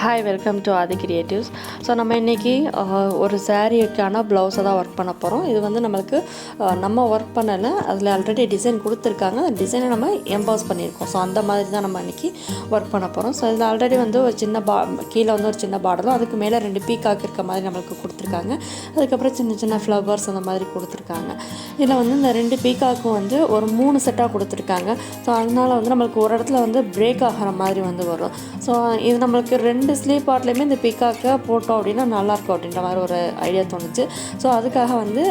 Hi welcome to Aadhi creatives. So நம்ம இன்றைக்கி ஒரு சாரீக்கான ப்ளவுஸை தான் ஒர்க் பண்ண போகிறோம். இது வந்து நம்மளுக்கு நம்ம ஒர்க் பண்ணலை, அதில் ஆல்ரெடி டிசைன் கொடுத்துருக்காங்க. அந்த டிசைனை நம்ம எம்பாஸ் பண்ணியிருக்கோம். ஸோ அந்த மாதிரி தான் நம்ம இன்றைக்கி ஒர்க் பண்ண போகிறோம். ஸோ இதில் ஆல்ரெடி வந்து ஒரு சின்ன கீழே வந்து ஒரு சின்ன பார்டரும், அதுக்கு மேலே 2 பீகாக் இருக்க மாதிரி நம்மளுக்கு கொடுத்துருக்காங்க. அதுக்கப்புறம் சின்ன சின்ன ஃப்ளவர்ஸ் அந்த மாதிரி கொடுத்துருக்காங்க. இதில் வந்து இந்த 2 பீகாக்கும் வந்து ஒரு 3 செட்டாக கொடுத்துருக்காங்க. ஸோ அதனால் வந்து நம்மளுக்கு ஒரு இடத்துல வந்து பிரேக் ஆகிற மாதிரி வந்து வரும். ஸோ இது நம்மளுக்கு 2 ஸ்லீவ் பார்ட்லேயுமே இந்த பீகாக்கை போட்டோம் அப்படின்னா நல்லாயிருக்கும் அப்படின்ற மாதிரி ஒரு ஐடியா தோணுச்சு. ஸோ அதுக்காக வந்து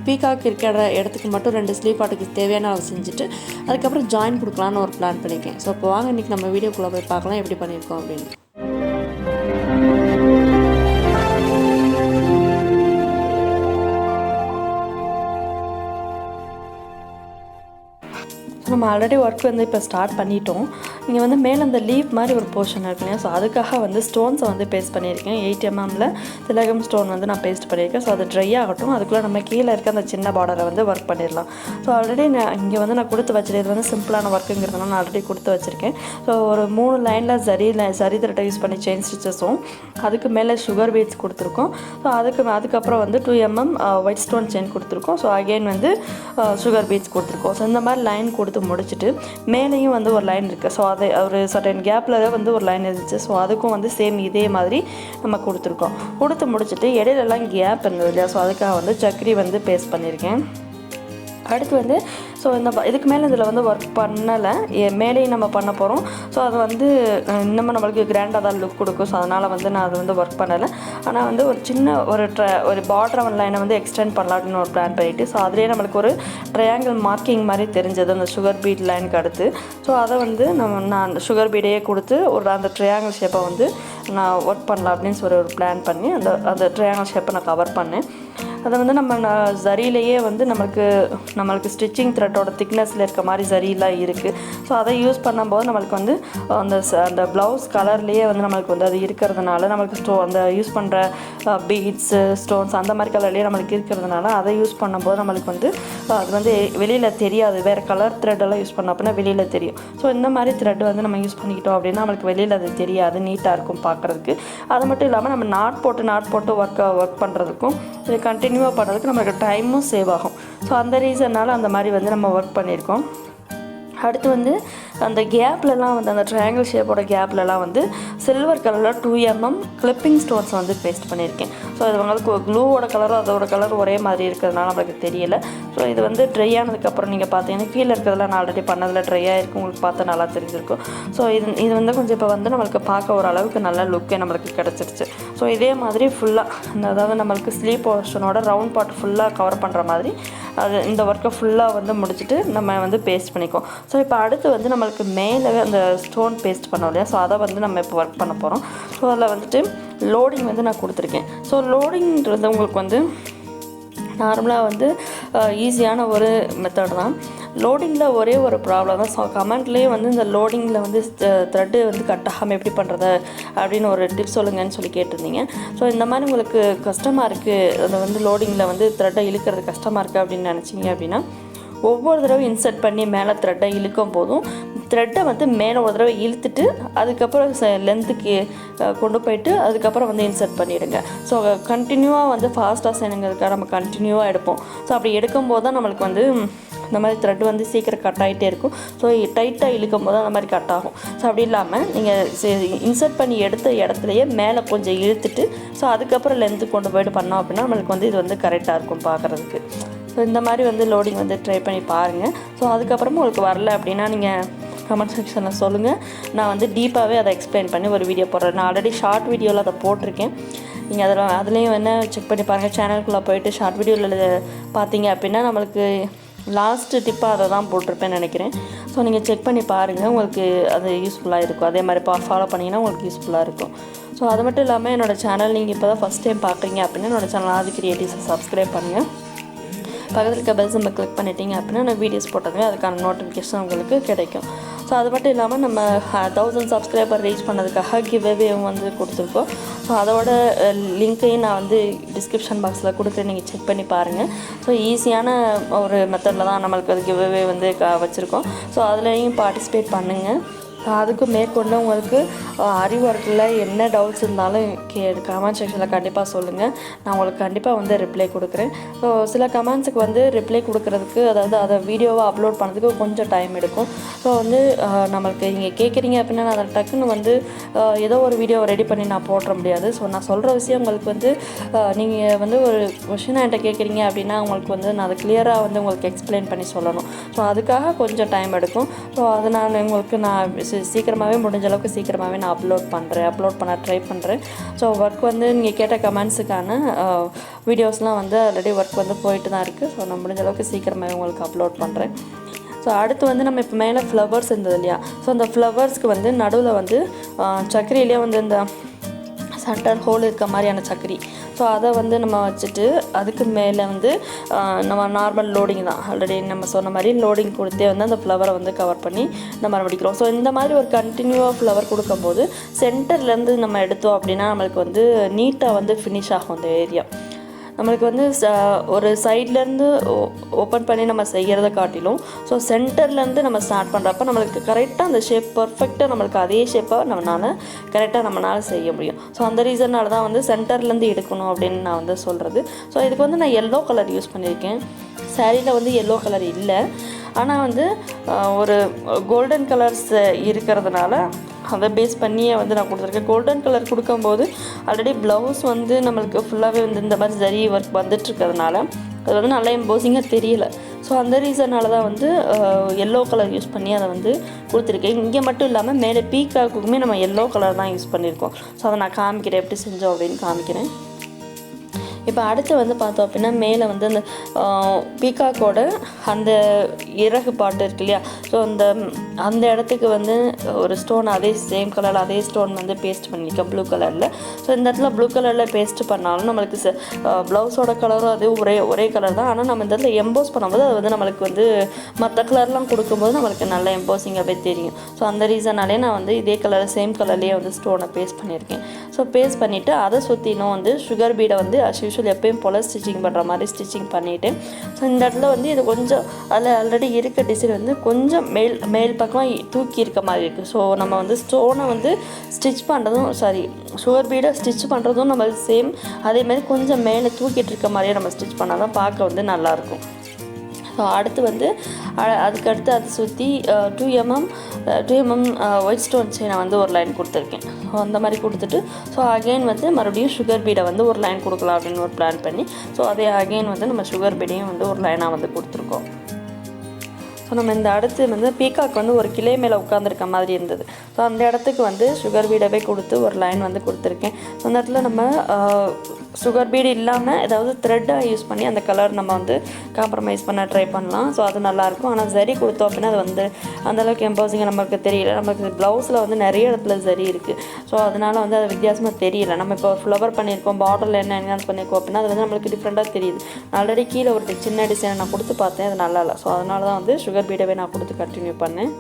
பீகாக் இருக்கிற இடத்துக்கு மட்டும் 2 ஸ்லீவ் பார்ட்டுக்கு தேவையான அளவு செஞ்சுட்டு அதுக்கப்புறம் ஜாயின் கொடுக்கலான்னு ஒரு பிளான் பண்ணியிருக்கேன். ஸோ இப்போ வாங்க இன்றைக்கி நம்ம வீடியோக்குள்ளே போய் பார்க்கலாம் எப்படி பண்ணியிருக்கோம் அப்படின்னு. நம்ம ஆல்ரெடி ஒர்க் வந்து இப்போ ஸ்டார்ட் பண்ணிட்டோம். இங்கே வந்து மேலே அந்த லீவ் மாதிரி ஒரு போர்ஷன் இருக்கு இல்லையா, ஸோ அதுக்காக வந்து ஸ்டோன்ஸை வந்து பேஸ்ட் பண்ணியிருக்கேன். 8 mm திலகம் ஸ்டோன் வந்து நான் பேஸ்ட் பண்ணியிருக்கேன். ஸோ அது ட்ரை ஆகட்டும், அதுக்குள்ளே நம்ம கீழே இருக்க அந்த சின்ன பார்டரை வந்து ஒர்க் பண்ணிடலாம். ஸோ ஆல்ரெடி நான் இங்கே வந்து நான் கொடுத்து வச்சிருக்கேன். இது வந்து சிம்பிளான ஒர்க்குங்கிறதுனால நான் ஆல்ரெடி கொடுத்து வச்சுருக்கேன். ஸோ ஒரு 3 லைனில் சரி த்ரெட்டை யூஸ் பண்ணி செயின் ஸ்டிச்சஸும், அதுக்கு மேலே சுகர் பீட்ஸ் கொடுத்துருக்கோம். ஸோ அதுக்கப்புறம் வந்து 2 mm ஒயிட் ஸ்டோன் செயின் கொடுத்துருக்கோம். ஸோ அகெயின் வந்து சுகர் பீட்ஸ் கொடுத்துருக்கோம். ஸோ இந்த மாதிரி லைன் கொடுத்து முடிச்சுட்டு மேலேயும் வந்து ஒரு லைன் இருக்குது. ஸோ அது ஒரு சர்டன் கேப்பில் வந்து ஒரு லைன் இருந்துச்சு. ஸோ அதுக்கும் வந்து சேம் இதே மாதிரி நம்ம கொடுத்து முடிச்சுட்டு இடையிலலாம் கேப் இருந்தது இல்லையா, ஸோ அதுக்காக வந்து சக்கரி வந்து பேஸ்ட் பண்ணியிருக்கேன். அடுத்து வந்து ஸோ இதுக்கு மேலே இதில் வந்து ஒர்க் பண்ணலை, மேலேயும் நம்ம பண்ண போகிறோம். ஸோ அது வந்து இன்னமும் நம்மளுக்கு கிராண்டாக தான் லுக் கொடுக்கும். ஸோ அதனால் வந்து நான் அது வந்து ஒர்க் பண்ணலை. ஆனால் வந்து ஒரு சின்ன ஒரு பார்டர் லைனை வந்து எக்ஸ்டெண்ட் பண்ணலாம் அப்படின்னு ஒரு பிளான் பண்ணிவிட்டு, ஸோ அதுலேயே நம்மளுக்கு ஒரு ட்ரையாங்கிள் மார்க்கிங் மாதிரி தெரிஞ்சது அந்த சுகர் பீட் லைனுக்கு அடுத்து. ஸோ அதை வந்து நான் சுகர் பீடையே கொடுத்து அந்த ட்ரையாங்கிள் ஷேப்பை வந்து நான் ஒர்க் பண்ணலாம் அப்படின்னு சொல்லி ஒரு பிளான் பண்ணி அந்த ட்ரையாங்கிள் ஷேப்பை நான் கவர் பண்ணேன். அதை வந்து நம்ம சரியிலேயே வந்து நம்மளுக்கு ஸ்டிச்சிங் த்ரெட்டோட திக்னஸில் இருக்க மாதிரி சரியெல்லாம் இருக்குது. ஸோ அதை யூஸ் பண்ணும்போது நம்மளுக்கு வந்து அந்த ப்ளவுஸ் கலர்லேயே வந்து நம்மளுக்கு வந்து அது இருக்கிறதுனால நம்மளுக்கு அந்த யூஸ் பண்ணுற பீட்ஸு ஸ்டோன்ஸ் அந்த மாதிரி கலர்லேயே நம்மளுக்கு இருக்கிறதுனால அதை யூஸ் பண்ணும்போது நம்மளுக்கு வந்து அது வந்து வெளியில் தெரியாது. வேறு கலர் த்ரெட்டெல்லாம் யூஸ் பண்ணோம் அப்படின்னா வெளியில் தெரியும். ஸோ இந்த மாதிரி த்ரெட் வந்து நம்ம யூஸ் பண்ணிக்கிட்டோம் அப்படின்னா நம்மளுக்கு வெளியில் அது தெரியாது, நீட்டாக இருக்கும் பார்க்குறதுக்கு. அது மட்டும் இல்லாமல் நம்ம நாட் போட்டு ஒர்க் பண்ணுறதுக்கும் இது கண்டினியூவாக பண்ணுறதுக்கு நம்மளுக்கு டைமும் சேவ் ஆகும். ஸோ அந்த ரீசன்னால் அந்த மாதிரி வந்து நம்ம ஒர்க் பண்ணியிருக்கோம். அடுத்து வந்து அந்த கேப்லலாம் வந்து அந்த ட்ரையாங்கிள் ஷேப்போட கேப்லலாம் வந்து சில்வர் கலரில் 2 mm கிளிப்பிங் ஸ்டோன்ஸ் வந்து பேஸ்ட் பண்ணியிருக்கேன். ஸோ இது உங்களுக்கு க்ளூவோட கலரும் அதோட கலர் ஒரே மாதிரி இருக்கிறதுனால நம்மளுக்கு தெரியலை. ஸோ இது வந்து ட்ரை ஆனதுக்கப்புறம் நீங்கள் பார்த்தீங்கன்னா கீழே இருக்கிறதுலாம் நான் ஆல்ரெடி பண்ணதில் ட்ரை ஆகிருக்கு, உங்களுக்கு பார்த்தா நல்லா தெரிஞ்சிருக்கும். ஸோ இது வந்து கொஞ்சம் இப்போ வந்து நம்மளுக்கு பார்க்க ஓரளவுக்கு நல்ல லுக்கே நம்மளுக்கு கிடச்சிருச்சு. ஸோ இதே மாதிரி ஃபுல்லாக அதாவது நம்மளுக்கு ஸ்லீவ் போர்ஷனோட ரவுண்ட் பார்ட் ஃபுல்லாக கவர் பண்ணுற மாதிரி இந்த ஒர்க்கை ஃபுல்லாக வந்து முடிச்சுட்டு நம்ம வந்து பேஸ்ட் பண்ணிக்குவோம். ஸோ இப்போ அடுத்து வந்து நம்மளுக்கு மேலே அந்த ஸ்டோன் பேஸ்ட் பண்ணோம் இல்லையா, ஸோ அதை வந்து நம்ம இப்போ ஒர்க் பண்ண போகிறோம். ஸோ அதில் வந்துட்டு லோடிங் வந்து நான் கொடுத்துருக்கேன். ஸோ லோடிங்கிறது உங்களுக்கு வந்து நார்மலாக வந்து ஈஸியான ஒரு மெத்தட் தான். லோடிங்கில் ஒரே ஒரு ப்ராப்ளம் தான். ஸோ கமெண்ட்லேயே வந்து இந்த லோடிங்கில் வந்து த்ரெட்டு வந்து கட் ஆகாமல் எப்படி பண்ணுறது அப்படின்னு ஒரு டிப்ஸ் சொல்லுங்கன்னு சொல்லி கேட்டிருந்தீங்க. ஸோ இந்த மாதிரி உங்களுக்கு கஷ்டமாக இருக்குது, அதை வந்து லோடிங்கில் வந்து த்ரெட்டை இழுக்கிறது கஷ்டமாக இருக்குது அப்படின்னு நினச்சிங்க அப்படின்னா ஒவ்வொரு தடவை இன்சர்ட் பண்ணி மேலே த்ரெட்டை இழுக்கும் போதும் த்ரெட்டை வந்து மேலே ஒரு தடவை இழுத்துட்டு அதுக்கப்புறம் லென்த்துக்கு கொண்டு போயிட்டு அதுக்கப்புறம் வந்து இன்சர்ட் பண்ணிவிடுங்க. ஸோ கண்டினியூவாக வந்து ஃபாஸ்ட்டாக செய்யணுங்கிறதுக்காக நம்ம கண்டினியூவாக எடுப்போம். ஸோ அப்படி எடுக்கும்போது தான் நம்மளுக்கு வந்து இந்த மாதிரி த்ரெட் வந்து சீக்கிரம் கட் ஆகிட்டே இருக்கும். ஸோ டைட்டாக இழுக்கும் போது அந்த மாதிரி கட் ஆகும். ஸோ அப்படி இல்லாமல் நீங்கள் இன்சர்ட் பண்ணி எடுத்த இடத்துலையே மேலே கொஞ்சம் இழுத்துட்டு ஸோ அதுக்கப்புறம் லென்த்து கொண்டு போய்ட்டு பண்ணோம் அப்படின்னா நம்மளுக்கு வந்து இது வந்து கரெக்டாக இருக்கும் பார்க்குறதுக்கு. ஸோ இந்த மாதிரி வந்து லோடிங் வந்து ட்ரை பண்ணி பாருங்கள். ஸோ அதுக்கப்புறமா உங்களுக்கு வரல அப்படின்னா நீங்கள் கமெண்ட் செக்ஷனில் சொல்லுங்கள். நான் வந்து டீப்பாகவே அதை எக்ஸ்பிளைன் பண்ணி ஒரு வீடியோ போடுறேன். நான் ஆல்ரெடி ஷார்ட் வீடியோவில் அதை போட்டிருக்கேன். நீங்கள் அதுலேயும் என்ன செக் பண்ணி பாருங்கள். சேனலுக்குள்ளே போயிட்டு ஷார்ட் வீடியோவில் பார்த்தீங்க அப்படின்னா நம்மளுக்கு லாஸ்ட்டு டிப்பாக அதை தான் போட்டிருப்பேன்னு நினைக்கிறேன். ஸோ நீங்கள் செக் பண்ணி பாருங்கள், உங்களுக்கு அது யூஸ்ஃபுல்லாக இருக்கும். அதே மாதிரி ஃபாலோ பண்ணிங்கன்னா உங்களுக்கு யூஸ்ஃபுல்லாக இருக்கும். ஸோ அது மட்டும் இல்லாமல் என்னோடய சேனல் நீங்கள் இப்போ தான் ஃபஸ்ட் டைம் பார்க்குறீங்க அப்படின்னா என்னோடய சேனல் ஆதி கிரியேட்டிவ்ஸை சப்ஸ்கிரைப் பண்ணுங்கள். பக்கத்தில் இருக்க பெல் சிம்பை கிளிக் பண்ணிட்டீங்க அப்படின்னா நான் வீடியோஸ் போட்டதுமே அதுக்கான நோட்டிஃபிகேஷன் உங்களுக்கு கிடைக்கும். ஸோ அது மட்டும் இல்லாமல் நம்ம 1000 சப்ஸ்கிரைபர் ரீச் பண்ணதுக்காக கிவ்அவேவும் வந்து கொடுத்துருக்கோம். ஸோ அதோட லிங்க்கையும் நான் வந்து டிஸ்கிரிப்ஷன் பாக்ஸில் கொடுத்து நீங்கள் செக் பண்ணி பாருங்கள். ஸோ ஈஸியான ஒரு மெத்தடில் தான் நம்மளுக்கு அது கிவ்அவே வந்து வச்சுருக்கோம். ஸோ அதுலேயும் பார்ட்டிசிபேட் பண்ணுங்கள். அதுக்கு மேற்கொண்டு உங்களுக்கு ஆரி ஒர்க்கில் என்ன டவுட்ஸ் இருந்தாலும் கமெண்ட் செக்ஷனில் கண்டிப்பாக சொல்லுங்கள். நான் உங்களுக்கு கண்டிப்பாக வந்து ரிப்ளை கொடுக்குறேன். ஸோ சில கமெண்ட்ஸுக்கு வந்து ரிப்ளை கொடுக்குறதுக்கு, அதாவது அதை வீடியோவை அப்லோட் பண்ணுறதுக்கு கொஞ்சம் டைம் எடுக்கும். ஸோ வந்து நம்மளுக்கு நீங்கள் கேட்குறீங்க அப்படின்னா நான் அதை டக்குன்னு வந்து ஏதோ ஒரு வீடியோவை ரெடி பண்ணி நான் போட முடியாது. ஸோ நான் சொல்கிற விஷயம் உங்களுக்கு வந்து நீங்கள் வந்து ஒரு கொஷின் என்கிட்ட கேட்குறீங்க அப்படின்னா உங்களுக்கு வந்து நான் அதை கிளியராக வந்து உங்களுக்கு எக்ஸ்பிளைன் பண்ணி சொல்லணும். ஸோ அதுக்காக கொஞ்சம் டைம் எடுக்கும். ஸோ அதை நான் சீக்கிரமாகவே முடிஞ்ச அளவுக்கு சீக்கிரமாகவே நான் அப்லோட் பண்ண ட்ரை பண்ணுறேன். ஸோ ஒர்க் வந்து நீங்கள் கேட்ட கமெண்ட்ஸுக்கான வீடியோஸ்லாம் வந்து ஆல்ரெடி ஒர்க் வந்து போயிட்டு தான் இருக்குது. ஸோ நான் முடிஞ்ச அளவுக்கு சீக்கிரமாகவே உங்களுக்கு அப்லோட் பண்ணுறேன். ஸோ அடுத்து வந்து நம்ம இப்போ மேலே ஃப்ளவர்ஸ் இருந்தது இல்லையா, ஸோ அந்த ஃப்ளவர்ஸ்க்கு வந்து நடுவில் வந்து சக்கரையிலே வந்து இந்த சென்டர் ஹோல் இருக்க மாதிரியான சக்கரி, ஸோ அதை வந்து நம்ம வச்சுட்டு அதுக்கு மேலே வந்து நம்ம நார்மல் லோடிங் தான், ஆல்ரெடி நம்ம சொன்ன மாதிரி லோடிங் கொடுத்தே வந்து அந்த ஃப்ளவரை வந்து கவர் பண்ணி நம்ம மறுபடிக்கிறோம். ஸோ இந்த மாதிரி ஒரு கண்டினியூவாக ஃப்ளவர் கொடுக்கும்போது சென்டர்லேருந்து நம்ம எடுத்தோம் அப்படின்னா நம்மளுக்கு வந்து நீட்டாக வந்து ஃபினிஷ் ஆகும் அந்த ஏரியா. நம்மளுக்கு வந்து ஒரு சைட்லேருந்து ஓப்பன் பண்ணி நம்ம செய்கிறத காட்டிலும் ஸோ சென்டர்லேருந்து நம்ம ஸ்டார்ட் பண்ணுறப்ப நம்மளுக்கு கரெக்டாக அந்த ஷேப் பர்ஃபெக்டாக நம்மளுக்கு அதே ஷேப்பாக நம்மளால் செய்ய முடியும். ஸோ அந்த ரீசனால் தான் வந்து சென்டர்லேருந்து எடுக்கணும் அப்படின்னு நான் வந்து சொல்கிறது. ஸோ இதுக்கு வந்து நான் எல்லோ கலர் யூஸ் பண்ணியிருக்கேன். சாரியில் வந்து எல்லோ கலர் இல்லை, ஆனால் வந்து ஒரு கோல்டன் கலர்ஸ் இருக்கிறதுனால அதை பேஸ் பண்ணியே வந்து நான் கொடுத்துருக்கேன். கோல்டன் கலர் கொடுக்கும்போது ஆல்ரெடி ப்ளவுஸ் வந்து நம்மளுக்கு ஃபுல்லாகவே வந்து இந்த மாதிரி ஜரி ஒர்க் வந்துட்டுருக்கிறதுனால அது வந்து நல்லா எம்போசிங்காக தெரியலை. ஸோ அந்த ரீசனால் தான் வந்து எல்லோ கலர் யூஸ் பண்ணி அதை வந்து கொடுத்துருக்கேன். இங்கே மட்டும் இல்லாமல் மேலே பீக்காக்குமே நம்ம எல்லோ கலர் தான் யூஸ் பண்ணியிருக்கோம். ஸோ அதை நான் காமிக்கிறேன், எப்படி செஞ்சோம் அப்படின்னு காமிக்கிறேன். இப்போ அடுத்து வந்து பார்த்தோம் அப்படின்னா மேலே வந்து அந்த பீகாக்கோட அந்த இறகு பாட்டு இருக்கு இல்லையா, ஸோ அந்த இடத்துக்கு வந்து ஒரு ஸ்டோன் அதே சேம் கலரில் அதே ஸ்டோன் வந்து பேஸ்ட் பண்ணியிருக்கேன் ப்ளூ கலரில். ஸோ இந்த இடத்துல ப்ளூ கலரில் பேஸ்ட் பண்ணாலும் நம்மளுக்கு ப்ளவுஸோட கலரும் அது ஒரே கலர் தான். ஆனால் நம்ம இந்த இடத்துல எம்போஸ் பண்ணும்போது அது வந்து நம்மளுக்கு வந்து மற்ற கலர்லாம் கொடுக்கும்போது நம்மளுக்கு நல்ல எம்போசிங்காகவே தெரியும். ஸோ அந்த ரீசனாலே நான் வந்து இதே கலர் சேம் கலர்லேயே வந்து ஸ்டோனை பேஸ்ட் பண்ணியிருக்கேன். ஸோ பேஸ்ட் பண்ணிவிட்டு அதை சுற்றினும் வந்து சுகர் பீடை வந்து யூஸ்வல் எப்பயும் போல் ஸ்டிச்சிங் பண்ணுற மாதிரி ஸ்டிச்சிங் பண்ணிவிட்டு, ஸோ இந்த இடத்துல வந்து இது கொஞ்சம் அதில் ஆல்ரெடி இருக்க டிசைன் வந்து கொஞ்சம் மேல் பக்கம் தூக்கி இருக்க மாதிரி இருக்குது. ஸோ நம்ம வந்து ஸ்டோனை வந்து ஸ்டிச் பண்ணுறதும் சுகர் பீடை ஸ்டிச் பண்ணுறதும் நம்ம சேம் அதேமாதிரி கொஞ்சம் மேலே தூக்கிட்டு இருக்க மாதிரியே நம்ம ஸ்டிச் பண்ணால் தான் பார்க்க வந்து நல்லாயிருக்கும். ஸோ அடுத்து வந்து அதுக்கடுத்து அதை சுற்றி 2mm ஒயிட் ஸ்டோன் செயினை வந்து ஒரு லைன் கொடுத்துருக்கேன். ஸோ அந்த மாதிரி கொடுத்துட்டு ஸோ அகெயின் வந்து மறுபடியும் சுகர் பீடை வந்து ஒரு லைன் கொடுக்கலாம் அப்படின்னு ஒரு பிளான் பண்ணி ஸோ அதே அகெயின் வந்து நம்ம சுகர் பீடையும் வந்து ஒரு லைனாக வந்து கொடுத்துருக்கோம். ஸோ நம்ம இந்த அடுத்து வந்து பீகாக் வந்து ஒரு கிளை மேலே உட்காந்துருக்க மாதிரி இருந்தது. ஸோ அந்த இடத்துக்கு வந்து சுகர் பீடவே கொடுத்து ஒரு லைன் வந்து கொடுத்துருக்கேன். ஸோ அந்த இடத்துல நம்ம சுகர் பீடு இல்லாமல் ஏதாவது த்ரெட்டாக யூஸ் பண்ணி அந்த கலர் நம்ம வந்து காம்ப்ரமைஸ் பண்ண ட்ரை பண்ணலாம். ஸோ அது நல்லாயிருக்கும். ஆனால் ஜரி கொடுத்தோம் அப்படின்னா அது வந்து அந்தளவுக்கு எம்போசிங்காக நமக்கு தெரியல. நமக்கு ப்ளவுஸில் வந்து நிறைய இடத்துல ஜரி இருக்குது. ஸோ அதனால் வந்து அது வித்தியாசமாக தெரியல. நம்ம இப்போ ஃப்ளவர் பண்ணியிருக்கோம், பார்டரில் என்ன என்ஹான்ஸ் பண்ணியிருக்கோம் அப்படின்னா அது வந்து நம்மளுக்கு டிஃப்ரெண்ட்டாக தெரியுது. ஆல்ரெடி கீழே ஒரு சின்ன டிசைனை நான் கொடுத்து பார்த்தேன், அது நல்லா இல்லை. ஸோ அதனால தான் வந்து சுகர் பீடவே நான் கொடுத்து கண்டினியூ பண்ணேன்.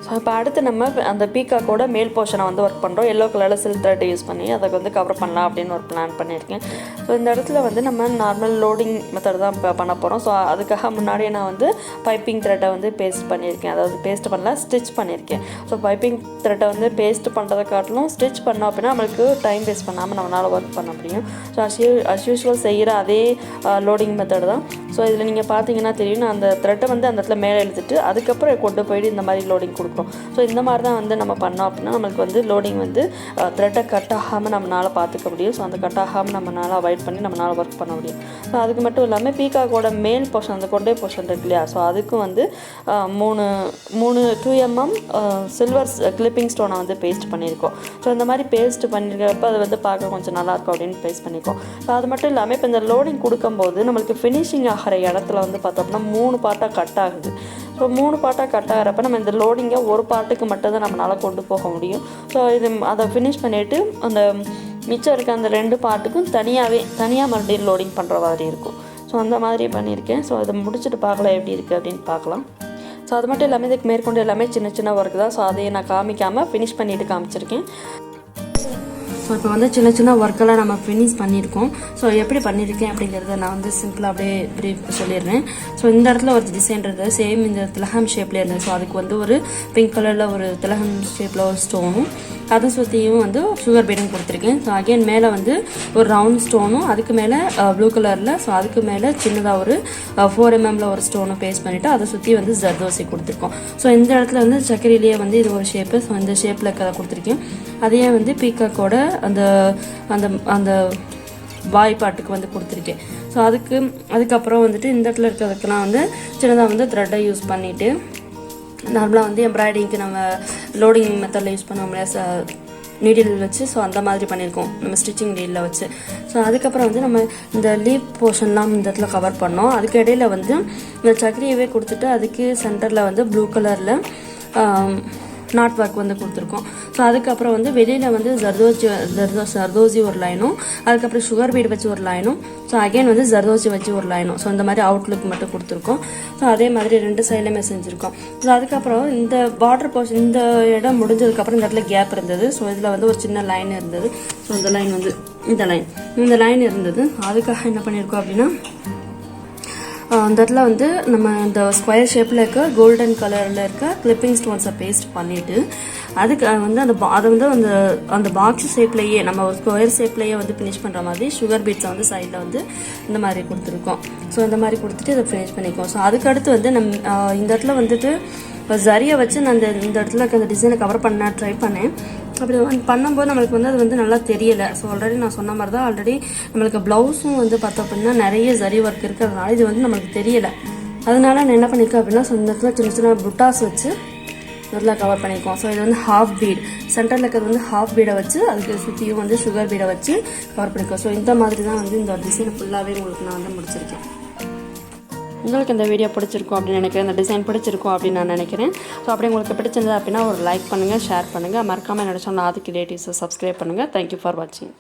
ஸோ இப்போ அடுத்து நம்ம அந்த பீகாக்கோட மேல் போர்ஷனை வந்து ஒர்க் பண்ணுறோம். எல்லோ கலரில் சில்க் த்ரெட் யூஸ் பண்ணி அதை வந்து கவர் பண்ணலாம் அப்படின்னு ஒரு பிளான் பண்ணியிருக்கேன். ஸோ இந்த இடத்துல வந்து நம்ம நார்மல் லோடிங் மெத்தட் தான் பண்ண போகிறோம். ஸோ அதுக்காக முன்னாடியே நான் வந்து பைப்பிங் த்ரெட்டை வந்து பேஸ்ட் பண்ணியிருக்கேன். அதாவது பேஸ்ட் பண்ணலாம், ஸ்டிச் பண்ணியிருக்கேன். ஸோ பைப்பிங் த்ரெட்டை வந்து பேஸ்ட் பண்ணுறதை காட்டிலும் ஸ்டிச் பண்ணோம் அப்படின்னா நம்மளுக்கு டைம் வேஸ்ட் பண்ணாமல் நம்மளால் ஒர்க் பண்ண முடியும். ஸோ அஸ் யூஸ்வல் செய்கிற அதே லோடிங் மெத்தட் தான். ஸோ இதில் நீங்கள் பார்த்தீங்கன்னா தெரியும், நான் அந்த த்ரெட்டை வந்து அந்த இடத்துல மேலே எழுதிட்டு அதுக்கப்புறம் கொண்டு போயிட்டு இந்த மாதிரி லோடிங் கொடுக்குறோம். ஸோ இந்த மாதிரி தான் வந்து நம்ம பண்ணோம் அப்படின்னா நம்மளுக்கு வந்து லோடிங் வந்து த்ரெட்டை கட் ஆகாமல் நம்மளால் பார்த்துக்க முடியும். ஸோ அந்த கட் ஆகாமல் நம்மளால் அவாய்ட் பண்ணி நம்மளால் ஒர்க் பண்ண முடியும். ஸோ அதுக்கு மட்டும் இல்லாமல் பீகாக்கோட மேல் போர்ஷன் அந்த கொண்டே போர்ஷன் இருக்கு இல்லையா, ஸோ அதுக்கும் வந்து 2mm சில்வர் கிளிப்பிங் ஸ்டோனை வந்து பேஸ்ட் பண்ணியிருக்கோம். ஸோ இந்த மாதிரி பேஸ்ட் பண்ணியிருக்கிறப்ப அது வந்து பார்க்க கொஞ்சம் நல்லாயிருக்கும் அப்படின்னு பேஸ்ட் பண்ணியிருக்கோம். ஸோ அது மட்டும் இல்லாமல் இப்போ இந்த லோடிங் கொடுக்கும்போது நம்மளுக்கு ஃபினிஷிங் ஆகிற இடத்துல வந்து பார்த்தோம்னா 3 பார்ட்டாக கட் ஆகுது. ஸோ 3 பார்ட்டாக கட் ஆகிறப்ப நம்ம இந்த லோடிங்கை ஒரு பார்ட்டுக்கு மட்டும் தான் நம்மளால் கொண்டு போக முடியும். ஸோ அதை ஃபினிஷ் பண்ணிவிட்டு அந்த மிச்சம் இருக்க அந்த 2 பார்ட்டுக்கும் தனியாக மறுபடியும் லோடிங் பண்ணுற மாதிரி இருக்கும். ஸோ அந்த மாதிரி பண்ணியிருக்கேன். ஸோ அதை முடிச்சுட்டு பார்க்கலாம் எப்படி இருக்குது அப்படின்னு பார்க்கலாம். ஸோ அது மட்டும் இல்லாமல் இதுக்கு மேற்கொண்டு எல்லாமே சின்ன சின்ன ஒர்க் தான். ஸோ அதையை நான் காமிக்காமல் ஃபினிஷ் பண்ணிவிட்டு காமிச்சிருக்கேன். ஸோ இப்போ வந்து சின்ன சின்ன ஒர்க்கெல்லாம் நம்ம ஃபினிஷ் பண்ணியிருக்கோம். ஸோ எப்படி பண்ணியிருக்கேன் அப்படிங்கிறத நான் வந்து சிம்பிளாக அப்படியே ப்ரீஃப் சொல்லிடுறேன். ஸோ இந்த இடத்துல ஒரு டிசைன் இருந்தது, சேம் இந்த திலகம் ஷேப்லேயே இருந்தது. ஸோ அதுக்கு வந்து ஒரு பிங்க் கலரில் ஒரு திலகம் ஷேப்பில் ஒரு ஸ்டோனும், அதை சுற்றியும் வந்து சுகர் பீடும் கொடுத்துருக்கேன். ஸோ அகெயின் மேலே வந்து ஒரு ரவுண்ட் ஸ்டோனும், அதுக்கு மேலே ப்ளூ கலரில், ஸோ அதுக்கு மேலே சின்னதாக ஒரு 4 mm ஒரு ஸ்டோனும் பேஸ்ட் பண்ணிவிட்டு அதை சுற்றி வந்து ஜர்தோசி கொடுத்துருக்கோம். ஸோ இந்த இடத்துல வந்து சக்கரையிலேயே வந்து இது ஒரு ஷேப்பு, ஸோ இந்த ஷேப்பில் கொடுத்துருக்கேன். அதையே வந்து பீக்காக்கோட அந்த அந்த அந்த வாய்ப்பாட்டுக்கு வந்து கொடுத்துருக்கேன். ஸோ அதுக்கப்புறம் வந்துட்டு இந்த இடத்துல இருக்கிறதுக்கெல்லாம் வந்து சின்னதாக வந்து த்ரெட்டை யூஸ் பண்ணிவிட்டு, நார்மலாக வந்து எம்ப்ராய்டிங்க்கு நம்ம லோடிங் மெத்தடில் யூஸ் பண்ணுவோம் இல்லையா, நீடில் வச்சு, ஸோ அந்த மாதிரி பண்ணியிருக்கோம் நம்ம ஸ்டிச்சிங் நீடில் வச்சு. ஸோ அதுக்கப்புறம் வந்து நம்ம இந்த லீப் போர்ஷன்லாம் இந்த இடத்துல கவர் பண்ணோம். அதுக்கு இடையில வந்து இந்த சக்கரையவே கொடுத்துட்டு அதுக்கு சென்டரில் வந்து ப்ளூ கலரில் நாட் ஒர்க் வந்து கொடுத்துருக்கோம். ஸோ அதுக்கப்புறம் வந்து வெளியில் வந்து ஜர்தோசி ஒரு லைனும், அதுக்கப்புறம் சுகர் பீட் வச்சு ஒரு லைனும், ஸோ அகைன் வந்து ஜர்தோசி வச்சு ஒரு லைனும், ஸோ இந்த மாதிரி அவுட்லுக் மட்டும் கொடுத்துருக்கோம். ஸோ அதே மாதிரி 2 சைட்லையுமே செஞ்சுருக்கோம். ஸோ அதுக்கப்புறம் இந்த பார்டர் போர்ஷன் இந்த இடம் முடிஞ்சதுக்கப்புறம் இந்த இடத்துல கேப் இருந்தது. ஸோ இதில் வந்து ஒரு சின்ன லைன் இருந்தது. ஸோ இந்த லைன் வந்து இந்த லைன் இருந்தது. அதுக்காக என்ன பண்ணியிருக்கோம் அப்படின்னா, அந்த இடத்துல வந்து நம்ம இந்த ஸ்கொயர் ஷேப்பில் இருக்க கோல்டன் கலரில் இருக்க கிளிப்பிங் ஸ்டோன்ஸை பேஸ்ட் பண்ணிவிட்டு, அதுக்கு வந்து அதை வந்து அந்த பாக்ஸ் ஷேப்லேயே நம்ம ஒரு ஸ்கொயர் ஷேப்லேயே வந்து ஃபினிஷ் பண்ணுற மாதிரி சுகர் பீட்ஸை வந்து சைடில் வந்து இந்த மாதிரி கொடுத்துருக்கோம். ஸோ இந்த மாதிரி கொடுத்துட்டு இதை ஃபினிஷ் பண்ணிக்கோம். ஸோ அதுக்கடுத்து வந்து இந்த இடத்துல வந்துட்டு ஜரியை வச்சு நான் இந்த இடத்துல இருக்க அந்த டிசைனை கவர் பண்ண ட்ரை பண்ணேன். அப்படி பண்ணும்போது நம்மளுக்கு வந்து அது வந்து நல்லா தெரியலை. ஸோ ஆல்ரெடி நான் சொன்ன மாதிரி தான், ஆல்ரெடி நம்மளுக்கு ப்ளவுஸும் வந்து பார்த்தோம் அப்படின்னா நிறைய ஜரி ஒர்க் இருக்கிறதுனால இது வந்து நம்மளுக்கு தெரியலை. அதனால நான் என்ன பண்ணியிருக்கேன் அப்படின்னா, ஸோ இந்த இடத்துல சின்ன சின்ன புட்டாஸ் வச்சு நல்லா கவர் பண்ணியிருக்கோம். ஸோ இது வந்து ஹாஃப் பீட், சென்டரில் இருக்கிறது வந்து ஹாஃப் பீடை வச்சு அதுக்கு சுற்றியும் வந்து சுகர் பீடை வச்சு கவர் பண்ணியிருக்கோம். ஸோ இந்த மாதிரி தான் வந்து இந்த டிசைன் ஃபுல்லாகவே உங்களுக்கு நான் வந்து முடிச்சிருக்கேன். உங்களுக்கு இந்த வீடியோ பிடிச்சிருக்கும் அப்படின்னு நினைக்கிறேன், இந்த டிசைன் பிடிச்சிருக்கும் அப்படின்னு நான் நினைக்கிறேன். ஸோ அப்படி உங்களுக்கு பிடிச்சிருந்தது அப்படின்னா ஒரு லைக் பண்ணுங்கள், ஷேர் பண்ணுங்கள், மறக்காமல் என்னோட சேனல் ஆதி கிரியேட்டிவ்ஸை சப்ஸ்கிரைப் பண்ணுங்கள். தேங்க்யூ ஃபார் வாட்சிங்.